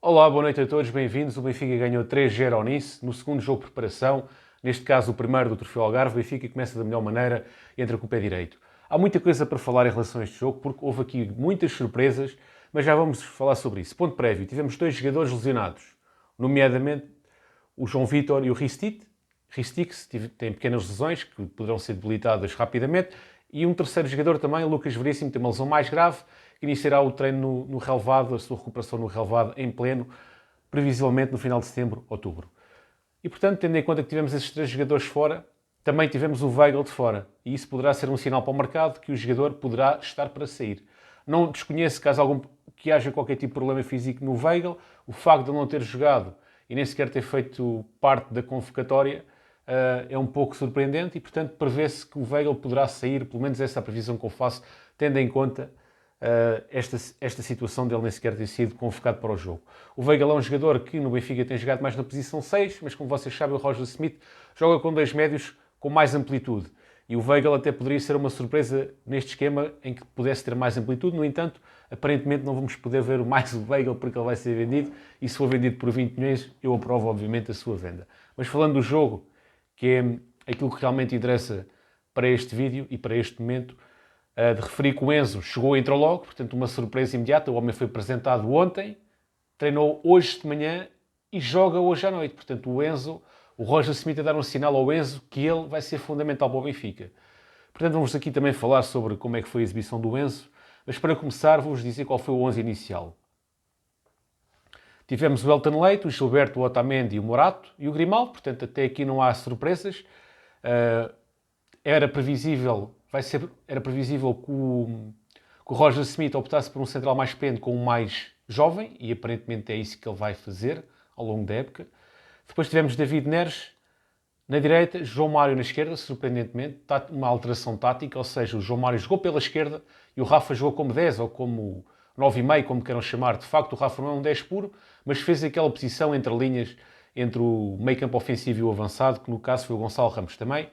Olá, boa noite a todos, bem-vindos. O Benfica ganhou 3-0 ao Nice no segundo jogo de preparação, neste caso o primeiro do Troféu Algarve. O Benfica começa da melhor maneira e entra com o pé direito. Há muita coisa para falar em relação a este jogo, porque houve aqui muitas surpresas, mas já vamos falar sobre isso. Ponto prévio, tivemos dois jogadores lesionados, nomeadamente o João Vitor e o Ristic, que têm pequenas lesões que poderão ser debilitadas rapidamente, e um terceiro jogador também, Lucas Veríssimo, tem uma lesão mais grave, que iniciará o treino no relevado, a sua recuperação no relevado em pleno, previsivelmente no final de setembro, outubro. E, portanto, tendo em conta que tivemos esses três jogadores fora, também tivemos o Weigl de fora. E isso poderá ser um sinal para o mercado que o jogador poderá estar para sair. Não desconheço que haja qualquer tipo de problema físico no Weigl. O facto de ele não ter jogado e nem sequer ter feito parte da convocatória é um pouco surpreendente e, portanto, prevê-se que o Weigl poderá sair, pelo menos essa é a previsão que eu faço, tendo em conta esta situação dele nem sequer ter sido convocado para o jogo. O Weigl é um jogador que no Benfica tem jogado mais na posição 6, mas como vocês sabem, o Roger Smith joga com dois médios com mais amplitude. E o Weigl até poderia ser uma surpresa neste esquema em que pudesse ter mais amplitude. No entanto, aparentemente não vamos poder ver mais o Weigl porque ele vai ser vendido. E se for vendido por 20 milhões, eu aprovo obviamente a sua venda. Mas falando do jogo, que é aquilo que realmente interessa para este vídeo e para este momento, de referir que o Enzo chegou e entrou logo, portanto uma surpresa imediata. O homem foi apresentado ontem, treinou hoje de manhã e joga hoje à noite. Portanto o Roger Smith a dar um sinal ao Enzo que ele vai ser fundamental para o Benfica. Portanto vamos aqui também falar sobre como é que foi a exibição do Enzo, mas para começar vou-vos dizer qual foi o 11 inicial. Tivemos o Elton Leite, o Gilberto, o Otamendi, o Morato e o Grimaldo, portanto até aqui não há surpresas. Era previsível que o Roger Smith optasse por um central mais experiente com um mais jovem, e aparentemente é isso que ele vai fazer ao longo da época. Depois tivemos David Neres na direita, João Mário na esquerda, surpreendentemente, uma alteração tática, ou seja, o João Mário jogou pela esquerda e o Rafa jogou como 10 ou como 9,5, como queiram chamar. De facto, o Rafa não é um 10 puro, mas fez aquela posição entre linhas, entre o meio campo ofensivo e o avançado, que no caso foi o Gonçalo Ramos também.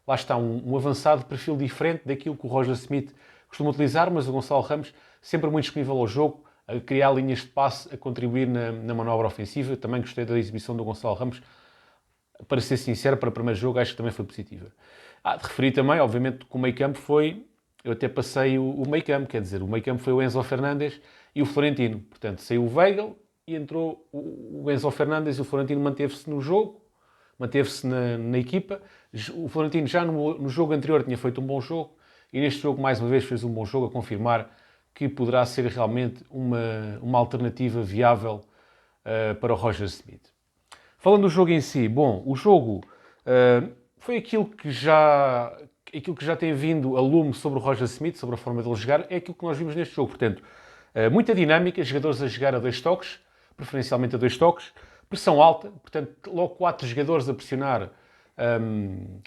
Lá está um avançado de perfil diferente daquilo que o Roger Smith costuma utilizar, mas o Gonçalo Ramos sempre muito disponível ao jogo, a criar linhas de passe, a contribuir na manobra ofensiva. Também gostei da exibição do Gonçalo Ramos. Para ser sincero, para o primeiro jogo, acho que também foi positiva. De referir também, obviamente, que o meio campo foi... Eu até passei o meio campo, quer dizer, o meio campo foi o Enzo Fernandes e o Florentino. Portanto, saiu o Weigl e entrou o Enzo Fernandes e o Florentino manteve-se no jogo, manteve-se na equipa. O Florentino já no jogo anterior tinha feito um bom jogo e neste jogo mais uma vez fez um bom jogo, a confirmar que poderá ser realmente uma alternativa viável para o Roger Smith. Falando do jogo em si, bom, o jogo foi aquilo que já tem vindo a lume sobre o Roger Smith, sobre a forma dele jogar, é aquilo que nós vimos neste jogo. Portanto, muita dinâmica, jogadores a jogar a 2 toques, preferencialmente a 2 toques, pressão alta, portanto, logo 4 jogadores a pressionar,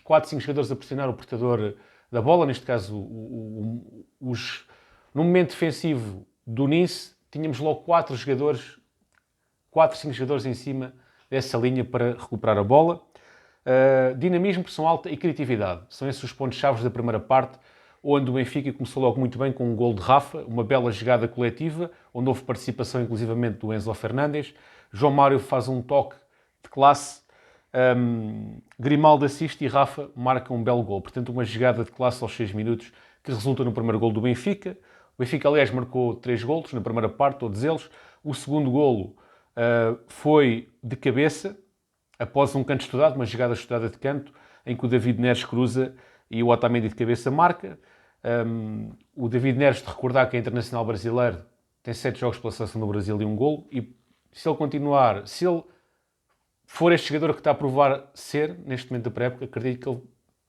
4, 5 jogadores a pressionar o portador da bola, neste caso, no momento defensivo do Nice, tínhamos logo 4, 5 jogadores em cima dessa linha para recuperar a bola. Dinamismo, pressão alta e criatividade. São esses os pontos-chave da primeira parte, onde o Benfica começou logo muito bem com um gol de Rafa, uma bela jogada coletiva, onde houve participação inclusivamente do Enzo Fernandes. João Mário faz um toque de classe, Grimaldo assiste e Rafa marca um belo gol. Portanto, uma jogada de classe aos 6 minutos que resulta no primeiro gol do Benfica. O Benfica, aliás, marcou 3 golos na primeira parte, todos eles. O segundo golo foi de cabeça, após um canto estudado, uma jogada estudada de canto, em que o David Neres cruza e o Otamendi de cabeça marca. O David Neres, de recordar que é internacional brasileiro, tem 7 jogos pela seleção do Brasil e um golo, e se ele for este jogador que está a provar ser, neste momento da pré-época, acredito que ele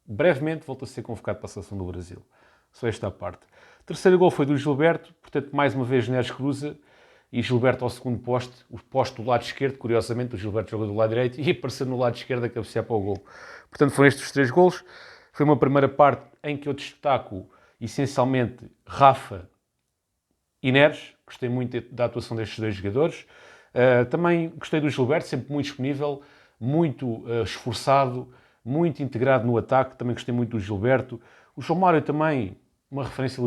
brevemente volta a ser convocado para a seleção do Brasil. Só esta parte. O terceiro gol foi do Gilberto, portanto, mais uma vez Neres cruza, e Gilberto ao segundo poste, o poste do lado esquerdo, curiosamente, o Gilberto joga do lado direito, e apareceu no lado esquerdo a cabecear para o gol. Portanto, foram estes os 3 golos. Foi uma primeira parte em que eu destaco, essencialmente, Rafa e Neres. Gostei muito da atuação destes 2 jogadores. Também gostei do Gilberto, sempre muito disponível, muito esforçado, muito integrado no ataque. Também gostei muito do Gilberto. O João Mário também, uma referência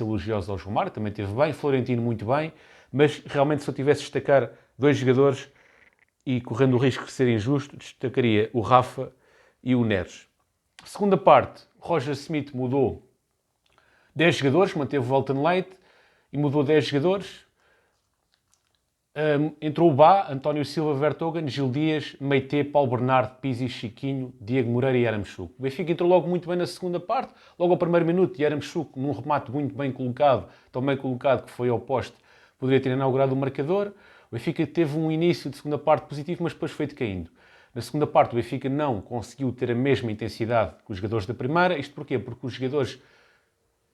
elogiosa ao João Mário, também esteve bem. Florentino muito bem. Mas realmente, se eu tivesse de destacar dois jogadores e correndo o risco de ser injusto, destacaria o Rafa e o Neres. Segunda parte, Roger Smith mudou 10 jogadores, manteve o Walton Leite e mudou 10 jogadores. Entrou o Bá, António Silva, Vertonghen, Gil Dias, Meité, Paulo Bernardo, Pizzi, Chiquinho, Diego Moreira e Yaramchuk. O Benfica entrou logo muito bem na segunda parte, logo ao primeiro minuto, Yaramchuk, num remate muito bem colocado, tão bem colocado que foi ao poste, poderia ter inaugurado o marcador. O Benfica teve um início de segunda parte positivo, mas depois foi decaindo. Na segunda parte, o Benfica não conseguiu ter a mesma intensidade que os jogadores da primeira. Isto porquê? Porque os jogadores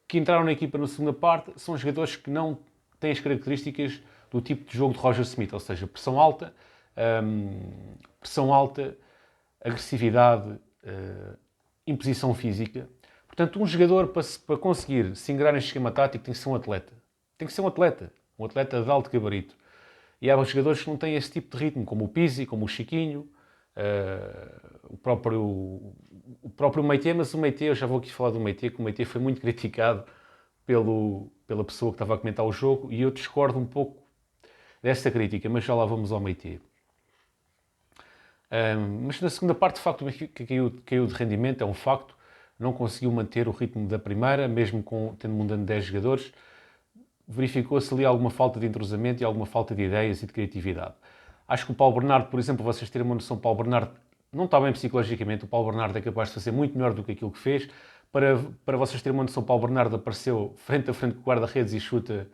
que entraram na equipa na segunda parte são jogadores que não têm as características do tipo de jogo de Roger Smith, ou seja, pressão alta, agressividade, imposição física. Portanto, um jogador para conseguir se ingrar neste esquema tático tem que ser um atleta. Tem que ser um atleta de alto gabarito. E há jogadores que não têm esse tipo de ritmo, como o Pizzi, como o Chiquinho, o próprio Meité, mas o Meité, eu já vou aqui falar do Meité, que o Meité foi muito criticado pela pessoa que estava a comentar o jogo, e eu discordo um pouco dessa crítica, mas já lá vamos ao Meité. Mas na segunda parte, de facto, o Benfica caiu de rendimento, é um facto, não conseguiu manter o ritmo da primeira, mesmo tendo mudando 10 jogadores. Verificou-se ali alguma falta de entrosamento e alguma falta de ideias e de criatividade. Acho que o Paulo Bernardo, por exemplo, vocês terem uma noção, o Paulo Bernardo não está bem psicologicamente, o Paulo Bernardo é capaz de fazer muito melhor do que aquilo que fez. Para vocês terem uma noção, o Paulo Bernardo apareceu frente a frente com o guarda-redes e chuta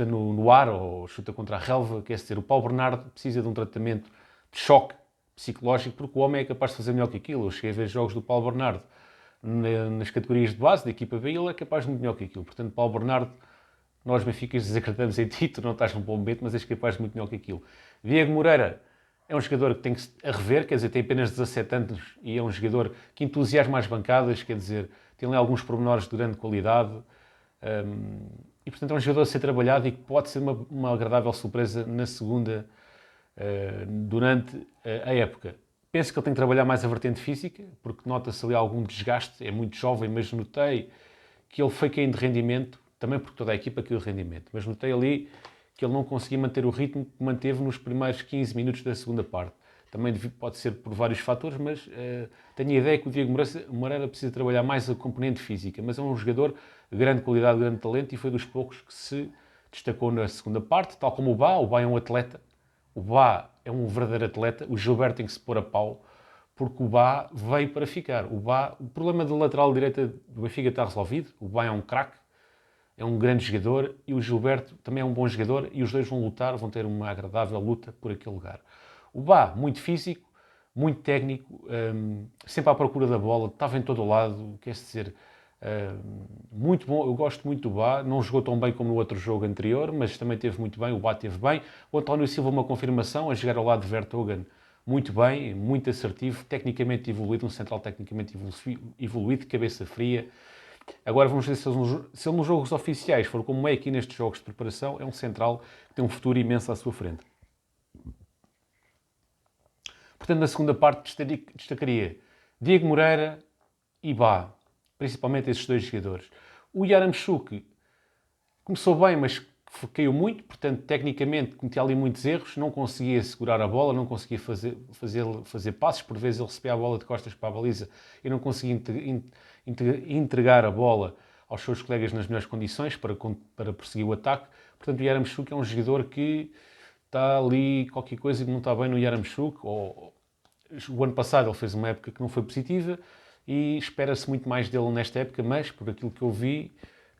no ar ou chuta contra a relva. Quer dizer, o Paulo Bernardo precisa de um tratamento de choque psicológico, porque o homem é capaz de fazer melhor que aquilo. Eu cheguei a ver jogos do Paulo Bernardo nas categorias de base da equipa B e ele é capaz de muito melhor que aquilo. Portanto, Paulo Bernardo, nós benficas desacreditamos em ti, tu não estás num bom momento, mas és capaz de muito melhor que aquilo. Diego Moreira é um jogador que tem que se rever, quer dizer, tem apenas 17 anos e é um jogador que entusiasma as bancadas, quer dizer, tem ali alguns pormenores de grande qualidade. E, portanto, é um jogador a ser trabalhado e que pode ser uma agradável surpresa na segunda, durante a época. Penso que ele tem que trabalhar mais a vertente física, porque nota-se ali algum desgaste, é muito jovem, mas notei que ele foi caindo de rendimento, também porque toda a equipa caiu de rendimento, mas notei ali que ele não conseguia manter o ritmo que manteve nos primeiros 15 minutos da segunda parte. Também pode ser por vários fatores, mas tenho a ideia que o Diego Moreira precisa trabalhar mais a componente física, mas é um jogador de grande qualidade, de grande talento e foi dos poucos que se destacou na segunda parte, tal como o Bá é um atleta, o Bá é um verdadeiro atleta, o Gilberto tem que se pôr a pau, porque o Bá veio para ficar. O problema da lateral direita do Benfica está resolvido, o Bá é um craque, é um grande jogador e o Gilberto também é um bom jogador e os dois vão lutar, vão ter uma agradável luta por aquele lugar. O Bá, muito físico, muito técnico, sempre à procura da bola, estava em todo o lado, quer dizer, muito bom, eu gosto muito do Bá, não jogou tão bem como no outro jogo anterior, mas também teve muito bem, o Bá teve bem. O António Silva, uma confirmação, a jogar ao lado de Vertonghen, muito bem, muito assertivo, tecnicamente evoluído, um central tecnicamente evoluído, cabeça fria. Agora vamos ver se ele nos jogos oficiais for como é aqui nestes jogos de preparação, é um central que tem um futuro imenso à sua frente. Portanto, na segunda parte destacaria Diego Moreira e Bá, principalmente esses dois jogadores. O Yaramchuk começou bem, mas caiu muito, portanto, tecnicamente cometia ali muitos erros, não conseguia segurar a bola, não conseguia fazer passos, por vezes ele recebia a bola de costas para a baliza e não conseguia entregar a bola aos seus colegas nas melhores condições para prosseguir o ataque. Portanto, o Yaramchuk é um jogador que está ali qualquer coisa que não está bem no Yaramchuk. O ano passado ele fez uma época que não foi positiva e espera-se muito mais dele nesta época, mas por aquilo que eu vi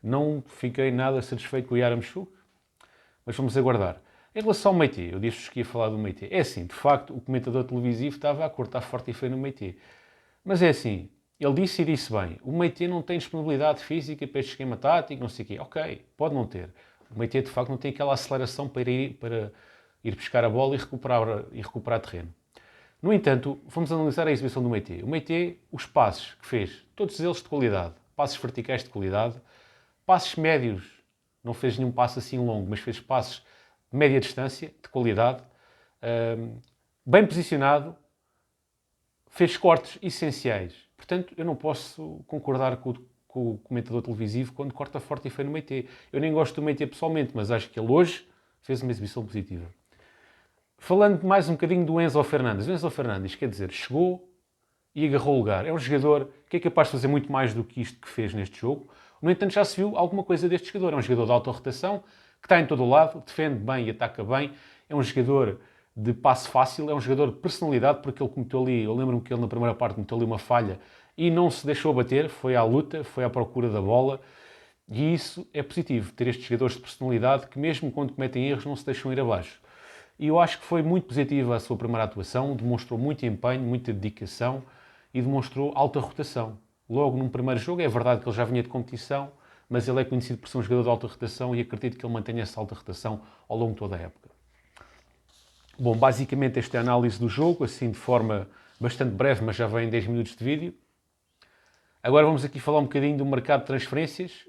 não fiquei nada satisfeito com o Yaramchuk. Mas vamos aguardar. Em relação ao Meité, eu disse-vos que ia falar do Meité. É assim, de facto, o comentador televisivo estava a cortar forte e feio no Meité. Mas é assim, ele disse e disse bem, o Meité não tem disponibilidade física para este esquema tático, não sei o quê. Ok, pode não ter. O Meité, de facto, não tem aquela aceleração para ir buscar a bola e recuperar terreno. No entanto, vamos analisar a exibição do Meité. O Meité, os passes que fez, todos eles de qualidade. Passes verticais de qualidade, passes médios, não fez nenhum passo assim longo, mas fez passes de média distância, de qualidade, bem posicionado, fez cortes essenciais. Portanto, eu não posso concordar com o comentador televisivo quando corta forte e feio no Meité. Eu nem gosto do Meité pessoalmente, mas acho que ele hoje fez uma exibição positiva. Falando mais um bocadinho do Enzo Fernandes. O Enzo Fernandes, quer dizer, chegou e agarrou o lugar. É um jogador que é capaz de fazer muito mais do que isto que fez neste jogo. No entanto, já se viu alguma coisa deste jogador. É um jogador de alta rotação, que está em todo o lado, defende bem e ataca bem. É um jogador de passe fácil, é um jogador de personalidade, porque ele cometeu ali, eu lembro-me que ele na primeira parte cometeu ali uma falha e não se deixou bater, foi à luta, foi à procura da bola. E isso é positivo, ter estes jogadores de personalidade que mesmo quando cometem erros não se deixam ir abaixo. E eu acho que foi muito positiva a sua primeira atuação, demonstrou muito empenho, muita dedicação e demonstrou alta rotação. Logo num primeiro jogo, é verdade que ele já vinha de competição, mas ele é conhecido por ser um jogador de alta rotação e acredito que ele mantenha essa alta rotação ao longo de toda a época. Bom, basicamente esta é a análise do jogo, assim de forma bastante breve, mas já vem em 10 minutos de vídeo. Agora vamos aqui falar um bocadinho do mercado de transferências.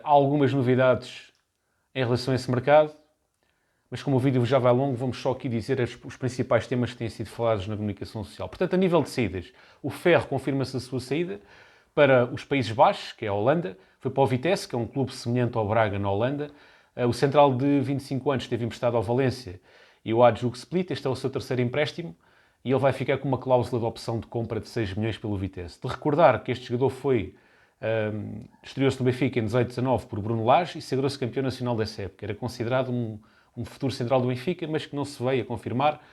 Há algumas novidades em relação a esse mercado, mas como o vídeo já vai longo, vamos só aqui dizer os principais temas que têm sido falados na comunicação social. Portanto, a nível de saídas, o Ferro confirma-se a sua saída para os Países Baixos, que é a Holanda, foi para o Vitesse, que é um clube semelhante ao Braga na Holanda. O central de 25 anos esteve emprestado ao Valência e o Hajduk Split, este é o seu terceiro empréstimo, e ele vai ficar com uma cláusula de opção de compra de 6 milhões pelo Vitesse. De recordar que este jogador estreou-se no Benfica em 18-19 por Bruno Lage e sagrou-se campeão nacional dessa época. Era considerado um futuro central do Benfica, mas que não se veio a confirmar.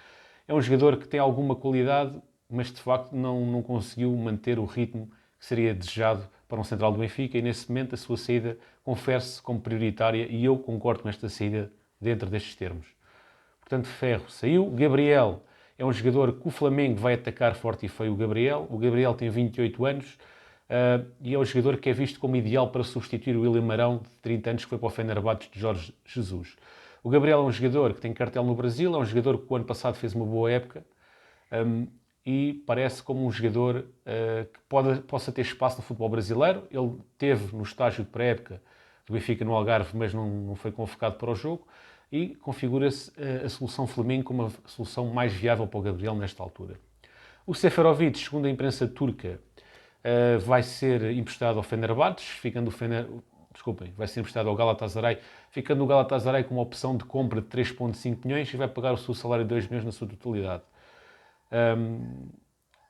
É um jogador que tem alguma qualidade, mas de facto não conseguiu manter o ritmo que seria desejado para um central do Benfica e nesse momento a sua saída confere-se como prioritária e eu concordo com esta saída dentro destes termos. Portanto, Ferro saiu. Gabriel é um jogador que o Flamengo vai atacar forte e feio o Gabriel. O Gabriel tem 28 anos e é um jogador que é visto como ideal para substituir o William Marão, de 30 anos, que foi para o Fenerbahçe de Jorge Jesus. O Gabriel é um jogador que tem cartel no Brasil, é um jogador que o ano passado fez uma boa época e parece como um jogador que possa ter espaço no futebol brasileiro. Ele teve no estágio de pré-época do Benfica no Algarve, mas não foi convocado para o jogo e configura-se a solução Flamengo como a solução mais viável para o Gabriel nesta altura. O Seferovic, segundo a imprensa turca, vai ser emprestado ao Fenerbahçe, vai ser emprestado ao Galatasaray, ficando o Galatasaray com uma opção de compra de 3,5 milhões e vai pagar o seu salário de 2 milhões na sua totalidade.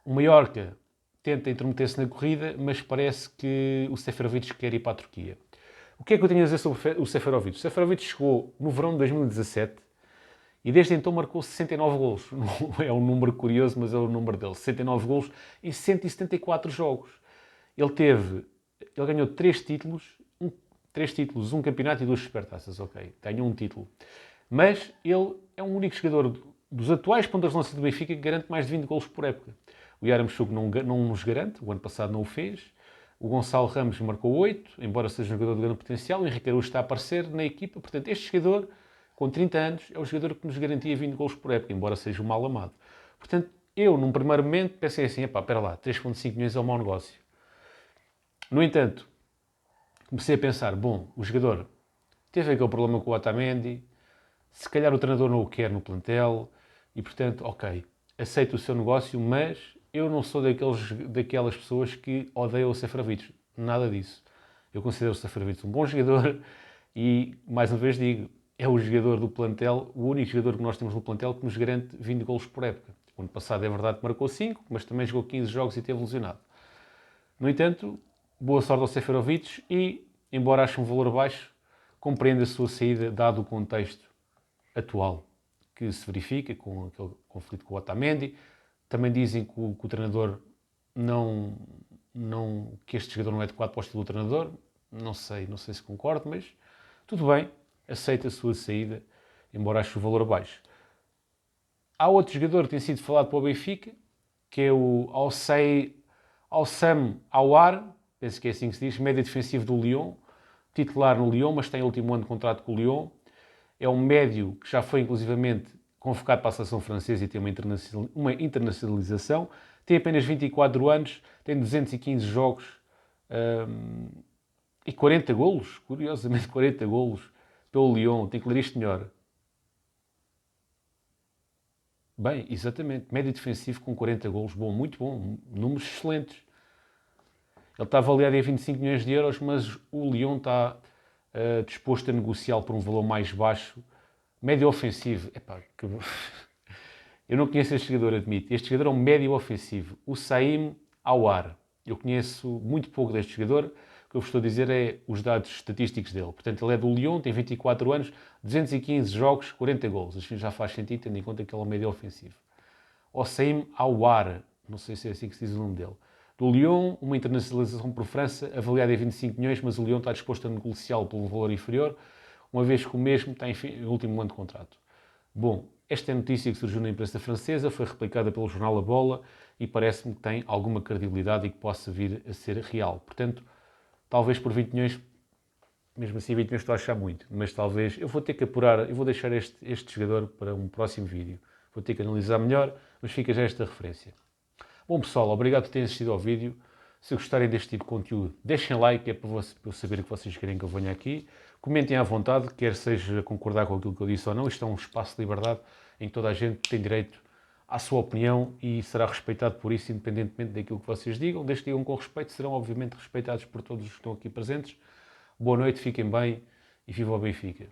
O Mallorca tenta intermeter-se na corrida, mas parece que o Seferovic quer ir para a Turquia. O que é que eu tenho a dizer sobre o Seferovic? O Seferovic chegou no verão de 2017 e desde então marcou 69 golos. Não é um número curioso, mas é o número dele. 69 golos em 174 jogos. Ele ganhou 3 títulos, um campeonato e 2 supertaças, ok. Ganhou um título. Mas ele é o único jogador dos atuais pontas de lança do Benfica que garante mais de 20 golos por época. O Yaramchuk não nos garante, o ano passado não o fez. O Gonçalo Ramos marcou 8, embora seja um jogador de grande potencial. O Henrique Araújo está a aparecer na equipa. Portanto, este jogador, com 30 anos, é o jogador que nos garantia 20 golos por época, embora seja um mal amado. Portanto, eu, num primeiro momento, pensei assim, espera lá, 3,5 milhões é um mau negócio. No entanto, comecei a pensar, bom, o jogador teve aquele problema com o Otamendi, se calhar o treinador não o quer no plantel, e portanto, ok, aceito o seu negócio, mas eu não sou daquelas pessoas que odeiam o Seferovic. Nada disso. Eu considero o Seferovic um bom jogador e, mais uma vez digo, é o jogador do plantel, o único jogador que nós temos no plantel que nos garante 20 golos por época. O ano passado é verdade que marcou 5, mas também jogou 15 jogos e teve lesionado. No entanto, boa sorte ao Seferovic e, embora ache um valor baixo, compreendo a sua saída dado o contexto atual que se verifica com aquele conflito com o Otamendi. Também dizem que o treinador que este jogador não é adequado para o estilo do treinador. Não sei se concordo, mas tudo bem, aceito a sua saída, embora ache o valor baixo. Há outro jogador que tem sido falado para o Benfica, que é o Oussem Aouar, penso que é assim que se diz, médio defensivo do Lyon, titular no Lyon, mas tem o último ano de contrato com o Lyon. É um médio que já foi inclusivamente convocado para a seleção francesa e tem uma internacionalização. Tem apenas 24 anos, tem 215 jogos e 40 golos. Curiosamente, 40 golos pelo Lyon. Tem que ler isto melhor. Bem, exatamente. Médio defensivo com 40 golos. Bom, muito bom. Números excelentes. Ele está avaliado em 25 milhões de euros, mas o Lyon está disposto a negociá-lo por um valor mais baixo. Médio ofensivo. Epá, que... Eu não conheço este jogador, admito. Este jogador é um médio ofensivo. O Saim Aouar. Eu conheço muito pouco deste jogador. O que eu vos estou a dizer é os dados estatísticos dele. Portanto, ele é do Lyon, tem 24 anos, 215 jogos, 40 gols. Assim já faz sentido, tendo em conta que ele é um médio ofensivo. O Saim Aouar. Não sei se é assim que se diz o nome dele. Do Lyon, uma internacionalização por França, avaliada em 25 milhões, mas o Lyon está disposto a negociá-lo por um valor inferior, uma vez que o mesmo está em último ano de contrato. Bom, esta é a notícia que surgiu na imprensa francesa, foi replicada pelo jornal A Bola e parece-me que tem alguma credibilidade e que possa vir a ser real. Portanto, talvez por 20 milhões, mesmo assim 20 milhões estou a achar muito, mas talvez, eu vou ter que apurar, eu vou deixar este jogador para um próximo vídeo. Vou ter que analisar melhor, mas fica já esta referência. Bom pessoal, obrigado por terem assistido ao vídeo. Se gostarem deste tipo de conteúdo, deixem like, é para eu saber que vocês querem que eu venha aqui. Comentem à vontade, quer seja concordar com aquilo que eu disse ou não. Isto é um espaço de liberdade em que toda a gente tem direito à sua opinião e será respeitado por isso, independentemente daquilo que vocês digam. Desde que digam com respeito, serão obviamente respeitados por todos os que estão aqui presentes. Boa noite, fiquem bem e viva o Benfica.